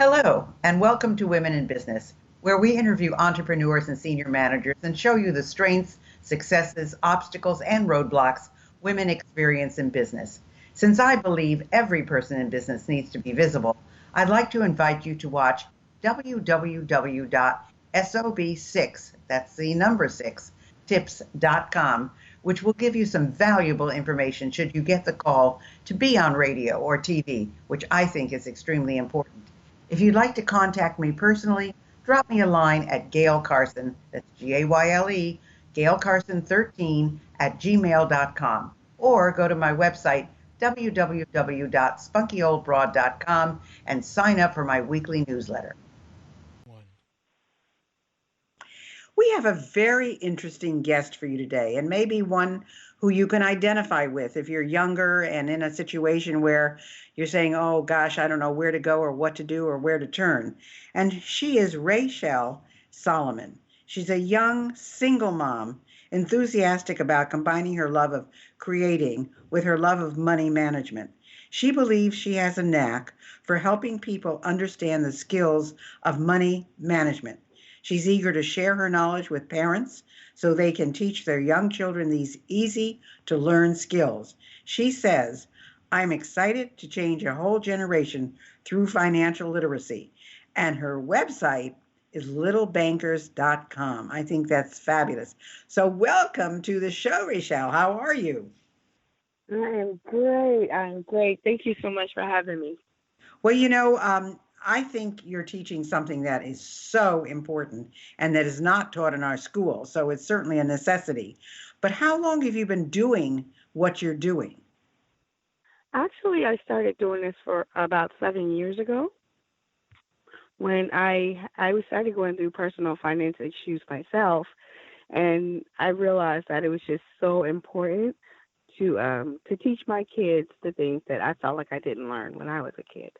Hello, and welcome to Women in Business, where we interview entrepreneurs and senior managers and show you the strengths, successes, obstacles, and roadblocks women experience in business. Since I believe every person in business needs to be visible, I'd like to invite you to watch www.sob6, that's the number 6, tips.com, which will give you some valuable information should you get the call to be on radio or TV, which I think is extremely important. If you'd like to contact me personally, drop me a line at Gayle Carson, that's Gayle, Gayle Carson 13 at gmail.com, or go to my website, www.spunkyoldbroad.com, and sign up for my weekly newsletter. We have a very interesting guest for you today, and maybe one who you can identify with if you're younger and in a situation where you're saying, oh gosh, I don't know where to go or what to do or where to turn. And she is Raeshal Solomon. She's a young single mom, enthusiastic about combining her love of creating with her love of money management. She believes she has a knack for helping people understand the skills of money management. She's eager to share her knowledge with parents so they can teach their young children these easy to learn skills. She says, I'm excited to change a whole generation through financial literacy. And her website is littlebankers.com. I think that's fabulous. So welcome to the show, Raeshal. How are you? I am great. I'm great. Thank you so much for having me. Well, I think you're teaching something that is so important and that is not taught in our school. So it's certainly a necessity. But how long have you been doing what you're doing? Actually, I started doing this for about 7 years ago when I was started going through personal finance issues myself, and I realized that it was just so important to teach my kids the things that I felt like I didn't learn when I was a kid.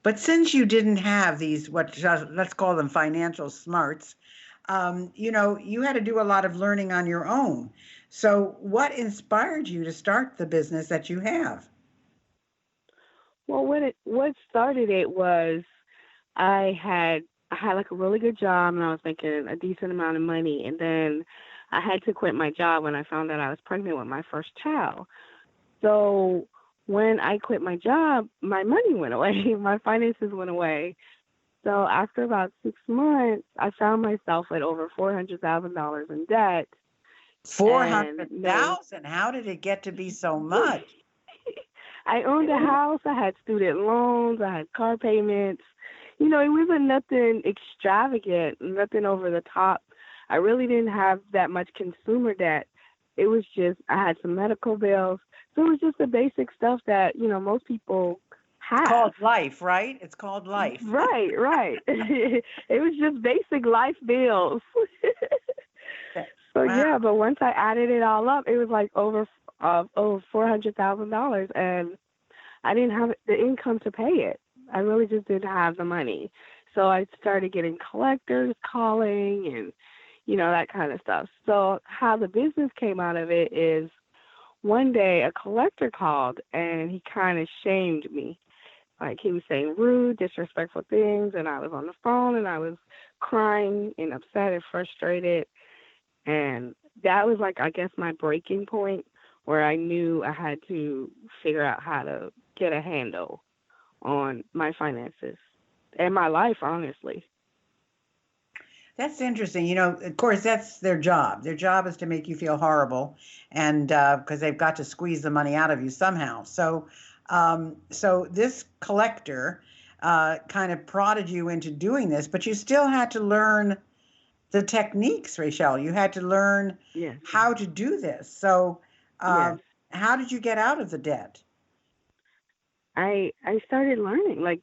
But since you didn't have these, let's call them financial smarts, you had to do a lot of learning on your own. So what inspired you to start the business that you have? Well, what started it was I had like a really good job and I was making a decent amount of money, and then I had to quit my job when I found out I was pregnant with my first child. So when I quit my job, my money went away, my finances went away. So after about 6 months, I found myself at over $400,000 in debt, and then 400,000. How did it get to be so much? I owned a house. I had student loans. I had car payments. It wasn't nothing extravagant, nothing over the top. I really didn't have that much consumer debt. It was just, I had some medical bills. So it was just the basic stuff that, most people It's have. called life, right? It's called life. Right, right. It was just basic life bills. So Wow. yeah, but once I added it all up, it was like over $400,000, and I didn't have the income to pay it. I really just didn't have the money. So I started getting collectors calling and, that kind of stuff. So how the business came out of it is one day a collector called and he kind of shamed me. Like he was saying rude, disrespectful things, and I was on the phone and I was crying and upset and frustrated. And that was like, I guess, my breaking point where I knew I had to figure out how to get a handle on my finances and my life, honestly. That's interesting. Of course, that's their job. Their job is to make you feel horrible, and because they've got to squeeze the money out of you somehow. So this collector kind of prodded you into doing this, but you still had to learn the techniques, Raeshal. You had to learn Yes, how to do this. So, yes. how did you get out of the debt? I started learning like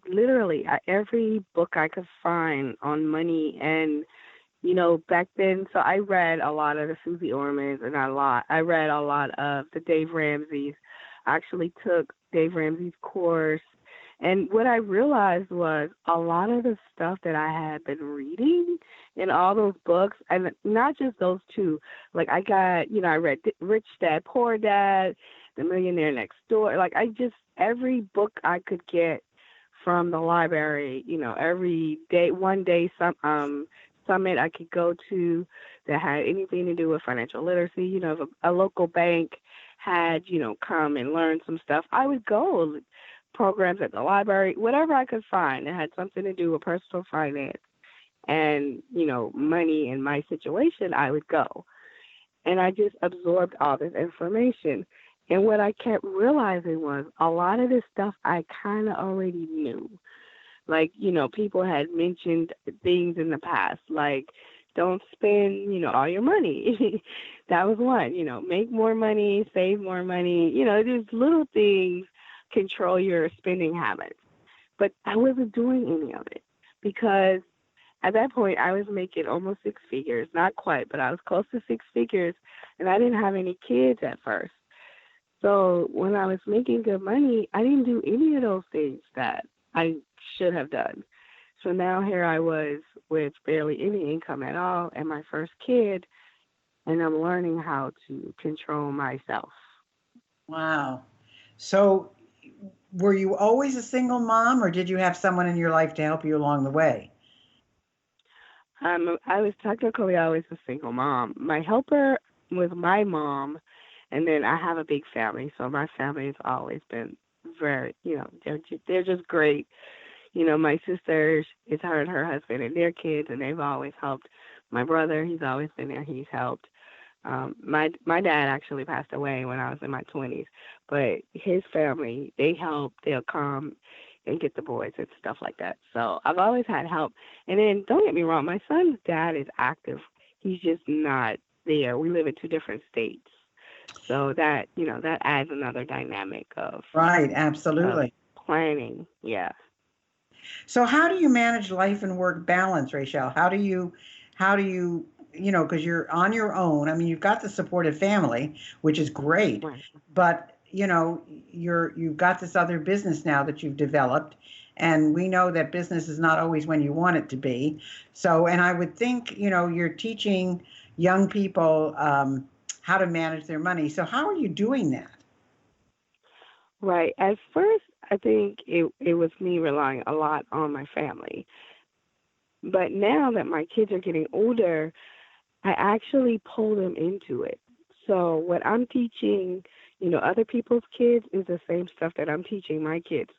literally every book I could find on money, and back then, so I read a lot of the Susie Ormans, and I read a lot of the Dave Ramsey's. I actually took Dave Ramsey's course, and what I realized was a lot of the stuff that I had been reading in all those books, and not just those two. Like I got, I read Rich Dad Poor Dad, The Millionaire Next Door. Like every book I could get from the library. Every day, one day, summit I could go to that had anything to do with financial literacy. If a local bank had, come and learn some stuff, I would go. Programs at the library, whatever I could find that had something to do with personal finance and, money in my situation, I would go. And I just absorbed all this information. And what I kept realizing was a lot of this stuff I kind of already knew. Like, people had mentioned things in the past, like don't spend, all your money. That was one, make more money, save more money, just little things control your spending habits. But I wasn't doing any of it because at that point I was making almost six figures, not quite, but I was close to six figures, and I didn't have any kids at first. So when I was making good money, I didn't do any of those things that I should have done. So now here I was with barely any income at all and my first kid, and I'm learning how to control myself. Wow. So were you always a single mom, or did you have someone in your life to help you along the way? I was technically always a single mom. My helper was my mom, and then I have a big family, so my family has always been very, they're just great. My sister is her and her husband and their kids, and they've always helped. My brother, he's always been there. He's helped. My dad actually passed away when I was in my 20s, but his family, they help. They'll come and get the boys and stuff like that. So I've always had help. And then don't get me wrong, my son's dad is active. He's just not there. We live in two different states. So that adds another dynamic Right, of absolutely. planning. Yeah. So how do you manage life and work balance, Rachel? How do you, because you're on your own. I mean, you've got the supportive family, which is great, Right. but you've got this other business now that you've developed, and we know that business is not always when you want it to be. So, and I would think, you're teaching young people how to manage their money. So how are you doing that? Right. At first, I think it was me relying a lot on my family. But now that my kids are getting older, I actually pull them into it. So what I'm teaching, other people's kids is the same stuff that I'm teaching my kids,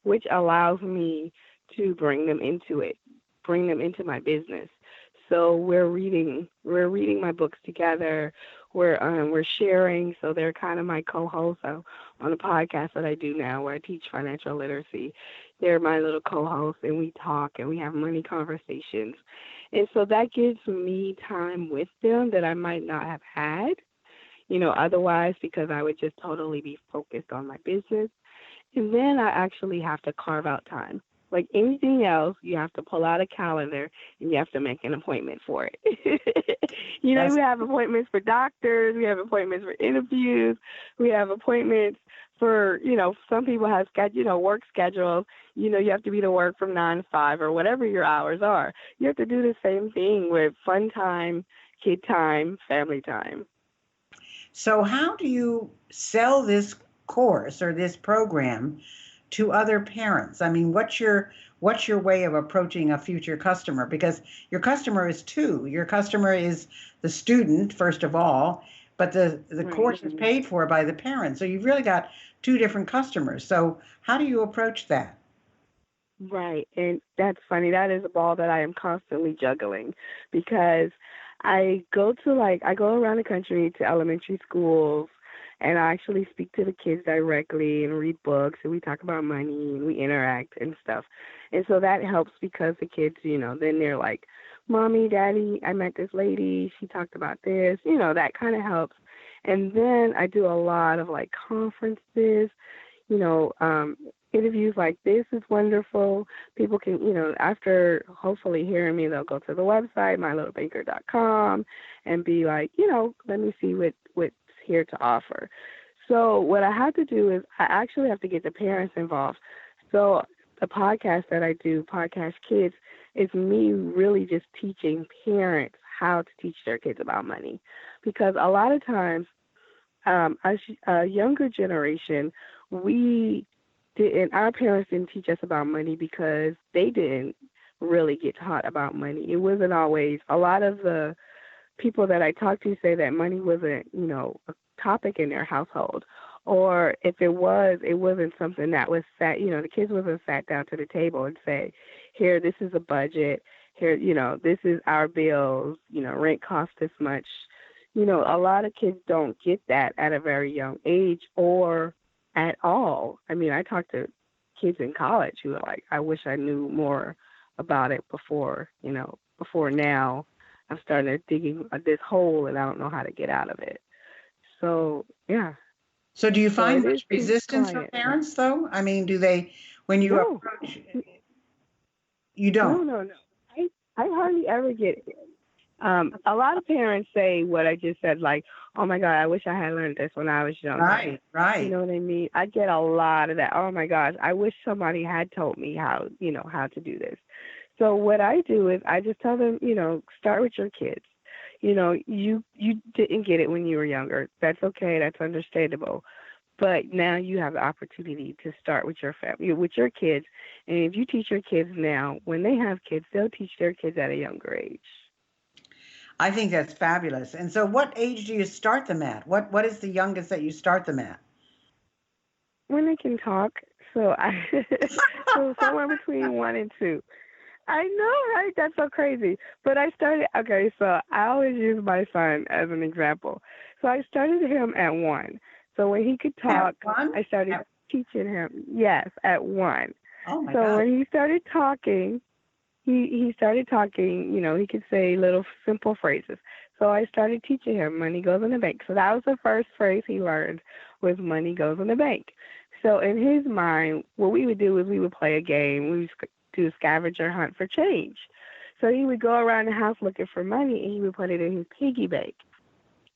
which allows me to bring them into it, bring them into my business. So we're reading my books together. We're sharing. So they're kind of my co-hosts on the podcast that I do now, where I teach financial literacy. They're my little co-hosts, and we talk and we have money conversations. And so that gives me time with them that I might not have had, otherwise, because I would just totally be focused on my business. And then I actually have to carve out time. Like anything else, you have to pull out a calendar and you have to make an appointment for it. Yes. We have appointments for doctors, we have appointments for interviews, we have appointments for, some people have work schedules. You have to be to work from 9 to 5 or whatever your hours are. You have to do the same thing with fun time, kid time, family time. So how do you sell this course or this program to other parents? I mean, what's your way of approaching a future customer? Because your customer is two. Your customer is the student, first of all, but the Right. course is paid for by the parent. So you've really got two different customers. So how do you approach that? Right. And that's funny. That is a ball that I am constantly juggling because I go around the country to elementary schools and I actually speak to the kids directly and read books and we talk about money and we interact and stuff. And so that helps because the kids, then they're like, Mommy, Daddy, I met this lady, she talked about this, that kind of helps. And then I do a lot of like conferences, you know, um, interviews like this is wonderful. People can, after hopefully hearing me, they'll go to the website, mylittlebanker.com, and be like, let me see what's here to offer. So what I have to do is I actually have to get the parents involved. So the podcast that I do, Podcast Kids, is me really just teaching parents how to teach their kids about money. Because a lot of times, as a younger generation, we didn't, our parents didn't teach us about money because they didn't really get taught about money. It wasn't always, a lot of the people that I talk to say that money wasn't, a topic in their household. Or if it was, it wasn't something that was sat, the kids wasn't sat down to the table and say, here, this is a budget. Here, this is our bills. Rent costs this much. A lot of kids don't get that at a very young age or at all. I mean, I talk to kids in college who are like, I wish I knew more about it before now. I'm starting to digging this hole and I don't know how to get out of it. So, yeah. So do you So find it is much resistance from quiet. parents, though? I mean, do they, when you No, approach, you don't? no. I hardly ever get it. A lot of parents say what I just said, like, oh my God, I wish I had learned this when I was younger. Right, You right. know what I mean? I get a lot of that. Oh my gosh, I wish somebody had told me how to do this. So what I do is I just tell them, start with your kids. You didn't get it when you were younger. That's okay. That's understandable. But now you have the opportunity to start with your family, with your kids. And if you teach your kids now, when they have kids, they'll teach their kids at a younger age. I think that's fabulous. And so what age do you start them at? What is the youngest that you start them at? When they can talk, so I so somewhere between 1 and 2. I know, right? That's so crazy. But I started, okay, so I always use my son as an example. So I started him at 1. So when he could At talk, one? I started teaching him, yes, at 1. Oh my So God. when he started talking, he started talking, he could say little simple phrases. So I started teaching him money goes in the bank. So that was the first phrase he learned was money goes in the bank. So in his mind, what we would do is we would play a game. We would do a scavenger hunt for change. So he would go around the house looking for money and he would put it in his piggy bank.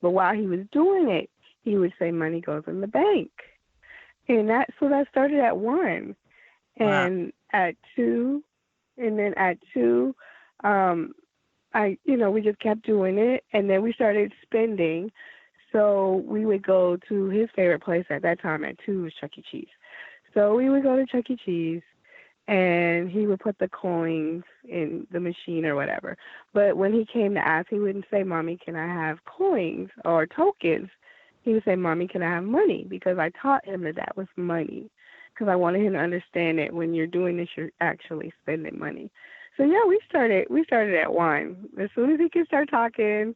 But while he was doing it, he would say money goes in the bank. And that started at 1. Wow. And at 2, and then at 2, we just kept doing it, and then we started spending. So we would go to his favorite place at that time at 2 was Chuck E. Cheese. So we would go to Chuck E. Cheese, and he would put the coins in the machine or whatever. But when he came to ask, he wouldn't say, Mommy, can I have coins or tokens? He would say, Mommy, can I have money? Because I taught him that was money. Because I wanted him to understand that when you're doing this, you're actually spending money. So yeah, we started at 1 as soon as he could start talking,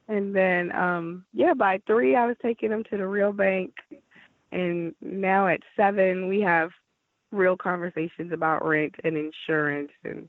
and then by 3 I was taking him to the real bank, and now at 7 we have real conversations about rent and insurance and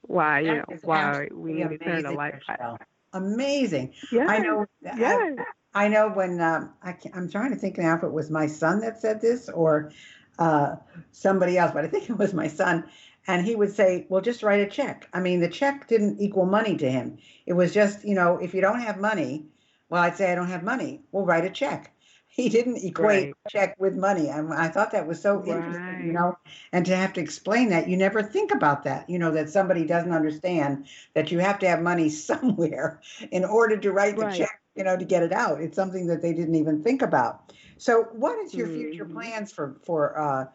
why That is why we absolutely need to turn the amazing, lights out. Rochelle. Amazing. I Yes, know. yes. I know when I'm trying to think now if it was my son that said this or uh, somebody else, but I think it was my son. And he would say, "Well, just write a check." I mean, the check didn't equal money to him. It was just, if you don't have money, well, I'd say I don't have money. Well, write a check. He didn't equate Right, check with money. I thought that was so interesting, right. and to have to explain that, you never think about that, that somebody doesn't understand that you have to have money somewhere in order to write the Right. check, to get it out. It's something that they didn't even think about. So, what is your future Hmm. plans for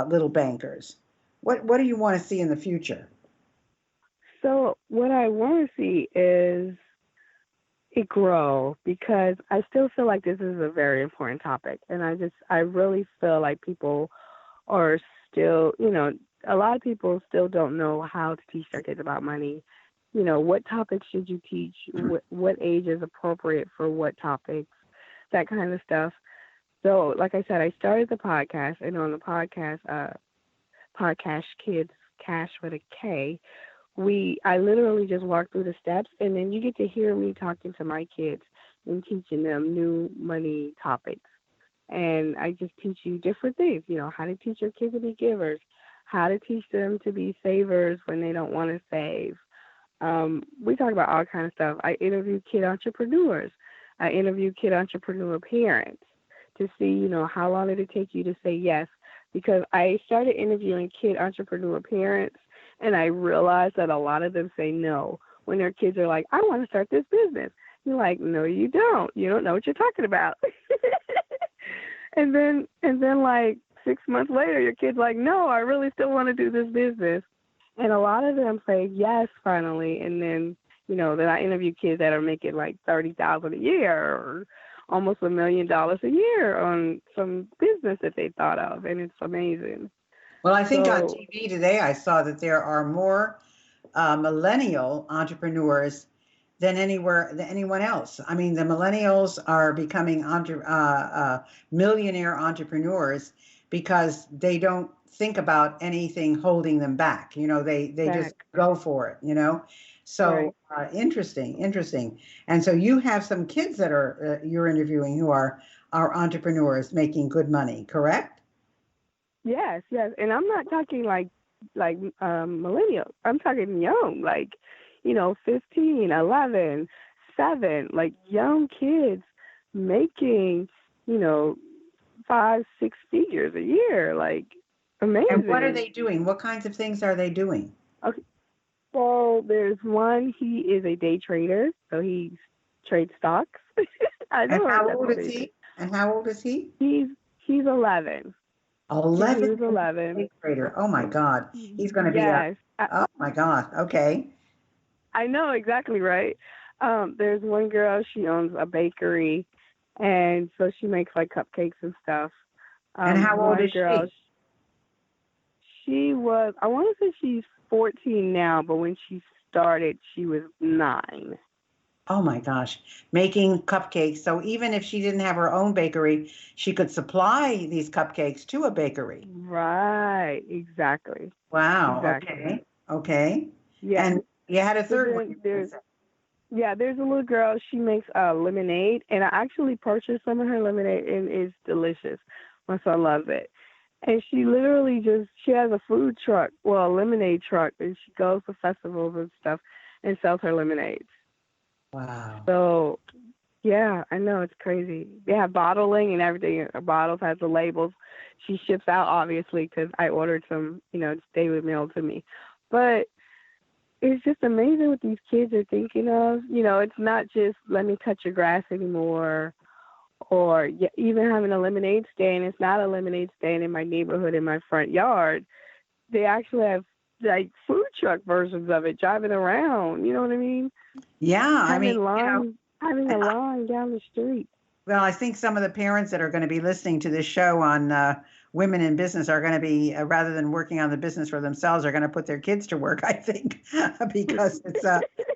little bankers? What do you want to see in the future? So what I want to see is it grow because I still feel like this is a very important topic. And I really feel like people are still, a lot of people still don't know how to teach their kids about money. What topics should you teach? What age is appropriate for what topics? That kind of stuff. So, like I said, I started the podcast, and on the podcast Kids Cash with a K, I literally just walk through the steps, and then you get to hear me talking to my kids and teaching them new money topics. And I just teach you different things, how to teach your kids to be givers, how to teach them to be savers when they don't want to save. We talk about all kinds of stuff. I interview kid entrepreneurs. I interview kid entrepreneur parents to see, how long did it take you to say yes? Because I started interviewing kid entrepreneur parents, and I realized that a lot of them say no when their kids are like, I want to start this business. You're like, no, you don't know what you're talking about. and then like 6 months later, your kid's like, no, I really still want to do this business. And a lot of them say yes finally. And then, then I interview kids that are making like 30,000 a year or almost $1 million a year on some business that they thought of. And it's amazing. Well, I think on So, TV today, I saw that there are more millennial entrepreneurs than anyone else. I mean, the millennials are becoming millionaire entrepreneurs because they don't think about anything holding them back. They just back. go for it. So Right. interesting. And so you have some kids that are you're interviewing who are entrepreneurs making good money, correct? Yes, yes. And I'm not talking like millennials. I'm talking young, like, 15, 11, 7, like young kids making, you know, 5, 6 figures a year. Like And what are amazing. they doing? What kinds of things are they doing? Okay. Well, there's one, he is a day trader, so he trades stocks. I And know how that's old is amazing. he? And how old is he? He's 11. He 11 was 11. eighth grader. Oh my God. He's going to be a, Yes. oh my God. Okay. I know exactly right. There's one girl, she owns a bakery, and so she makes like cupcakes and stuff. And how old One is girl, she? she was, I want to say she's 14 now, but when she started, she was 9. Oh my gosh. Making cupcakes. So even if she didn't have her own bakery, she could supply these cupcakes to a bakery. Right, exactly, Wow. exactly. Okay. Okay. Yeah. And you had a So third one. then there's a little girl. She makes lemonade, and I actually purchased some of her lemonade, and it's delicious. My son loves it. And she literally she has a food truck, well, a lemonade truck, and she goes to festivals and stuff and sells her lemonades. Wow. So, yeah, I know, it's crazy. They have bottling and everything. Her bottles has the labels. She ships out, obviously, because I ordered some, they would mail to me. But it's just amazing what these kids are thinking of. It's not just let me cut your grass anymore, or even having a lemonade stand. It's not a lemonade stand in my neighborhood in my front yard. They actually have like food truck versions of it driving around. You know what I mean? Yeah. I mean, Having a line down the street. well, I think some of the parents that are going to be listening to this show on women in business are going to be, rather than working on the business for themselves, are going to put their kids to work, I think, because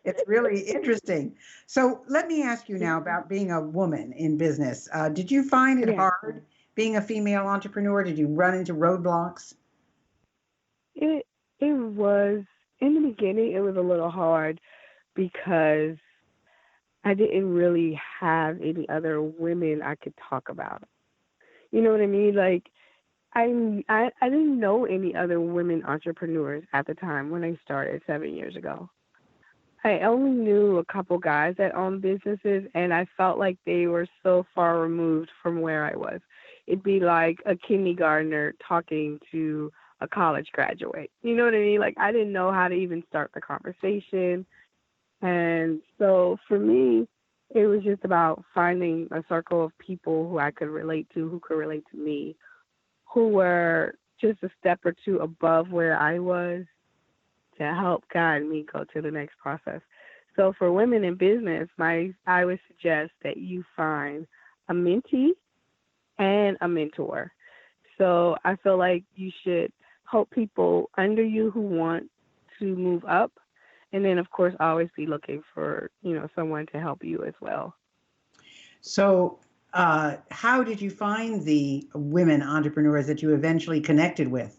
it's really interesting. So let me ask you now about being a woman in business. Did you find it Yeah. hard being a female entrepreneur? Did you run into roadblocks? It it was in the beginning. It was a little hard because I didn't really have any other women I could talk about. You know what I mean? Like I didn't know any other women entrepreneurs at the time when I started 7 years ago. I only knew a couple guys that owned businesses, and I felt like they were so far removed from where I was. It'd be like a kindergartner talking to a college graduate. You know what I mean? Like I didn't know how to even start the conversation. And so for me, it was just about finding a circle of people who I could relate to, who could relate to me, who were just a step or two above where I was to help guide me go to the next process. So for women in business, I would suggest that you find a mentee and a mentor. So I feel like you should help people under you who want to move up, and then of course always be looking for someone to help you as well. So, how did you find the women entrepreneurs that you eventually connected with?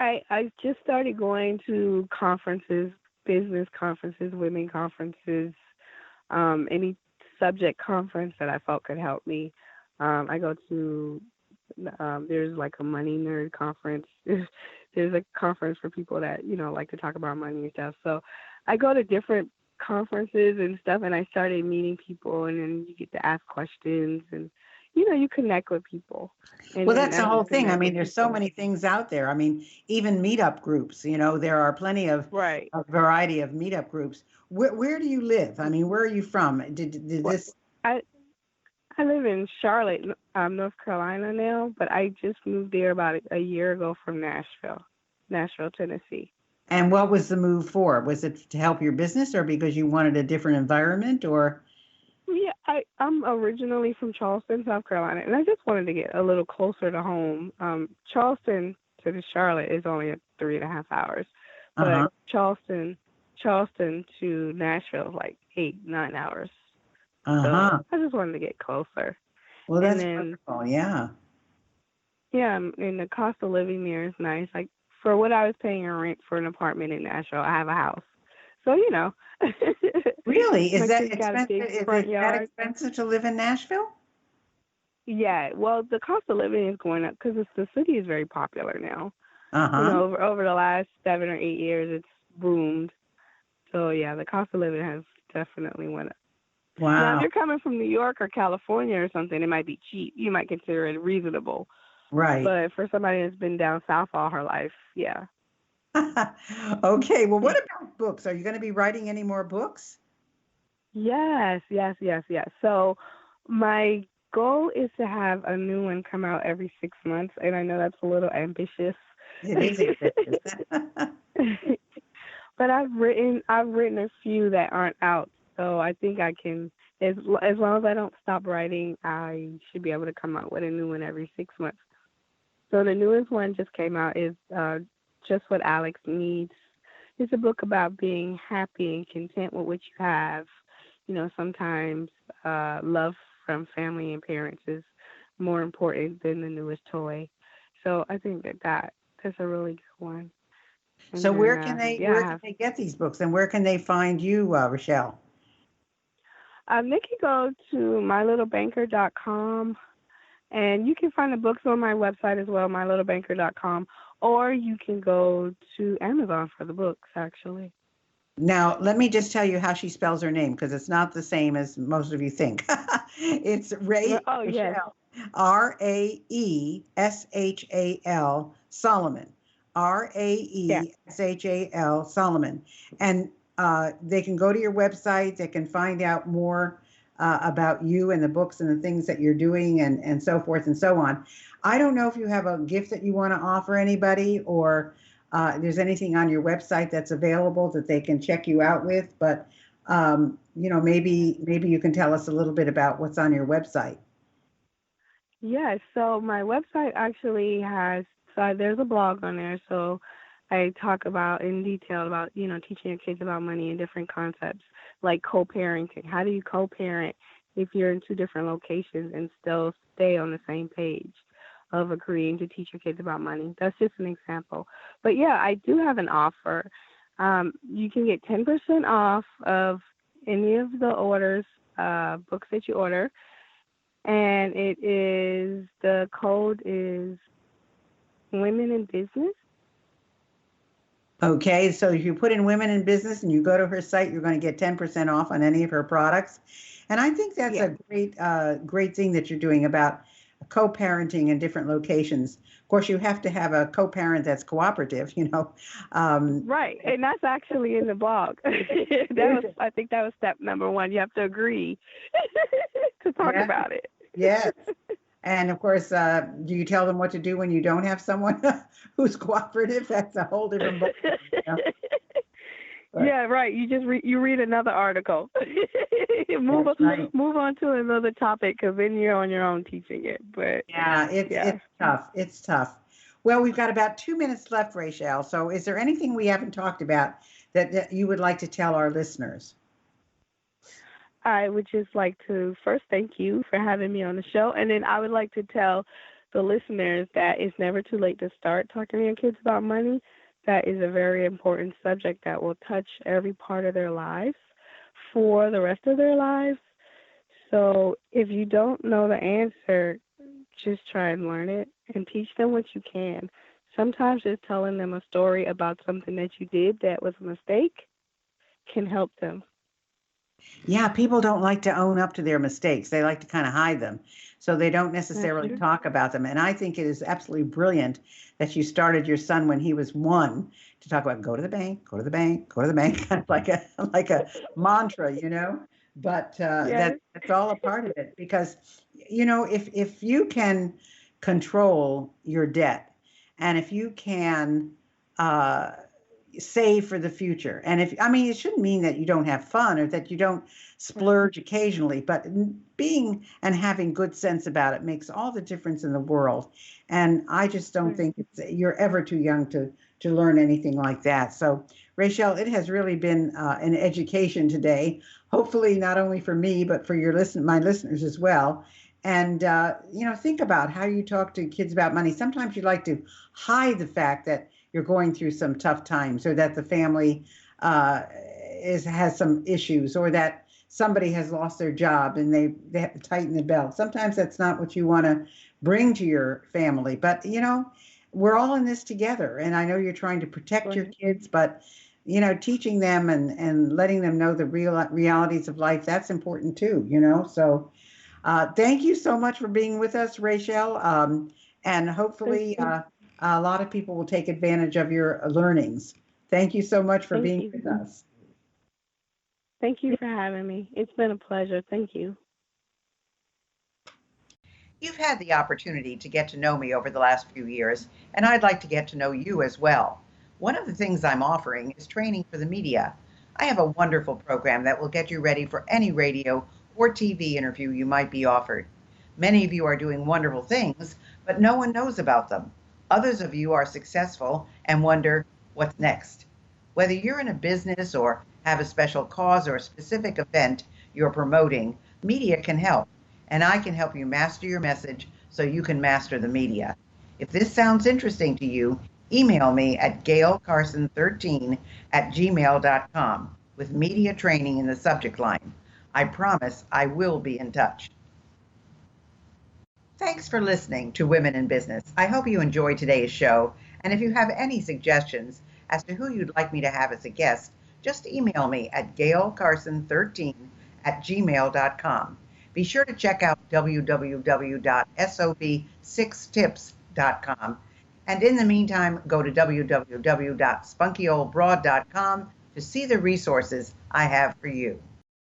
I just started going to conferences, business conferences, women conferences, any subject conference that I felt could help me. I go to there's like a money nerd conference. There's a conference for people that like to talk about money and stuff. So I go to different conferences and stuff, and I started meeting people, and then you get to ask questions, and you connect with people, and Well, then that's the as you whole thing. I connect mean, with there's so people, many things out there. I mean, even meetup groups, there are plenty of right? a variety of meetup groups. Where do you live? I mean, where are you from? Did What this? I I live in Charlotte, North Carolina now, but I just moved there about a year ago from Nashville, Tennessee. And what was the move for? Was it to help your business or because you wanted a different environment or? Yeah, I'm originally from Charleston, South Carolina, and I just wanted to get a little closer to home. Charleston to the Charlotte is only 3.5 hours, but Uh-huh. Charleston to Nashville is like 8, 9 hours. So Uh-huh. I just wanted to get closer. Well, And that's then, wonderful. Yeah. yeah, and the cost of living there is nice. Like for what I was paying in rent for an apartment in Nashville, I have a house. So, Really? Is my that kids got a expensive? big Is front it that yard. expensive to live in Nashville? Yeah, well, the cost of living is going up because the city is very popular now. Uh-huh. Over the last 7 or 8 years, it's boomed. So yeah, the cost of living has definitely went up. Now, if Wow. you're coming from New York or California or something, it might be cheap. You might consider it reasonable. Right. But for somebody that's been down south all her life, yeah. Okay. Well, what about books? Are you going to be writing any more books? Yes, yes, yes, yes. So my goal is to have a new one come out every 6 months, and I know that's a little ambitious. It is ambitious. But I've written a few that aren't out, so I think I can, as long as I don't stop writing, I should be able to come out with a new one every 6 months. So the newest one just came out is just what Alex needs. It's a book about being happy and content with what you have. Sometimes love from family and parents is more important than the newest toy. So I think that's a really good one. So And then yeah, where I can have they get these books and where can they find you, Rochelle? they can go to mylittlebanker.com, and you can find the books on my website as well, mylittlebanker.com, or you can go to Amazon for the books, actually. Now, let me just tell you how she spells her name because it's not the same as most of you think. It's Oh, yes. Rochelle, Raeshal Solomon, Yeah. Raeshal Solomon, and they can go to your website. They can find out more about you and the books and the things that you're doing and so forth and so on. I don't know if you have a gift that you want to offer anybody or there's anything on your website that's available that they can check you out with, but maybe you can tell us a little bit about what's on your website. Yes, so my website actually there's a blog on there, so I talk about in detail about, teaching your kids about money and different concepts like co-parenting. How do you co-parent if you're in two different locations and still stay on the same page of agreeing to teach your kids about money? That's just an example. But yeah, I do have an offer. You can get 10% off of any of the books that you order, and the code is Women in Business. Okay, so if you put in women in business and you go to her site, you're going to get 10% off on any of her products. And I think that's Yeah. a great thing that you're doing about co-parenting in different locations. Of course, you have to have a co-parent that's cooperative, Um, Right, and that's actually in the blog. I think that was step number one. You have to agree to talk yeah, about it. yes. And of course, do you tell them what to do when you don't have someone who's cooperative? That's a whole different ballgame. But Yeah, right. You just you read another article. move that's on, right. move on to another topic because then you're on your own teaching it. But Yeah, yeah. it's tough. It's tough. Well, we've got about 2 minutes left, Rachel. So, is there anything we haven't talked about that you would like to tell our listeners? I would just like to first thank you for having me on the show. And then I would like to tell the listeners that it's never too late to start talking to your kids about money. That is a very important subject that will touch every part of their lives for the rest of their lives. So if you don't know the answer, just try and learn it and teach them what you can. Sometimes just telling them a story about something that you did that was a mistake can help them. Yeah, people don't like to own up to their mistakes. They like to kind of hide them. So they don't That's necessarily true. talk about them. And I think it is absolutely brilliant that you started your son when he was 1 to talk about go to the bank, go to the bank, go to the bank, kind of like a mantra. But Yes. that's all a part of it because if you can control your debt, and if you can uh, save for the future, and if I mean, it shouldn't mean that you don't have fun or that you don't Right. splurge occasionally, but being and having good sense about it makes all the difference in the world. And I just don't Right. think you're ever too young to learn anything like that. So, Rachel, it has really been an education today. Hopefully, not only for me but for my listeners as well. And think about how you talk to kids about money. Sometimes you like to hide the fact that you're going through some tough times, or that the family uh, has some issues, or that somebody has lost their job and they have to tighten the belt. Sometimes that's not what you want to bring to your family, but we're all in this together. And I know you're trying to protect your Right. kids, but teaching them and letting them know the realities of life, that's important too. So thank you so much for being with us, Rachel. And Thank hopefully, you. a lot of people will take advantage of your learnings. Thank you so much for Thank being you. with us. Thank you for having me. It's been a pleasure. Thank you. You've had the opportunity to get to know me over the last few years, and I'd like to get to know you as well. One of the things I'm offering is training for the media. I have a wonderful program that will get you ready for any radio or TV interview you might be offered. Many of you are doing wonderful things, but no one knows about them. Others of you are successful and wonder what's next. Whether you're in a business or have a special cause or a specific event you're promoting, media can help, and I can help you master your message so you can master the media. If this sounds interesting to you, email me at gaylecarson13@gmail.com with media training in the subject line. I promise I will be in touch. Thanks for listening to Women in Business. I hope you enjoyed today's show. And if you have any suggestions as to who you'd like me to have as a guest, just email me at gaylecarson13@gmail.com. Be sure to check out www.sob6tips.com. And in the meantime, go to www.spunkyoldbroad.com to see the resources I have for you.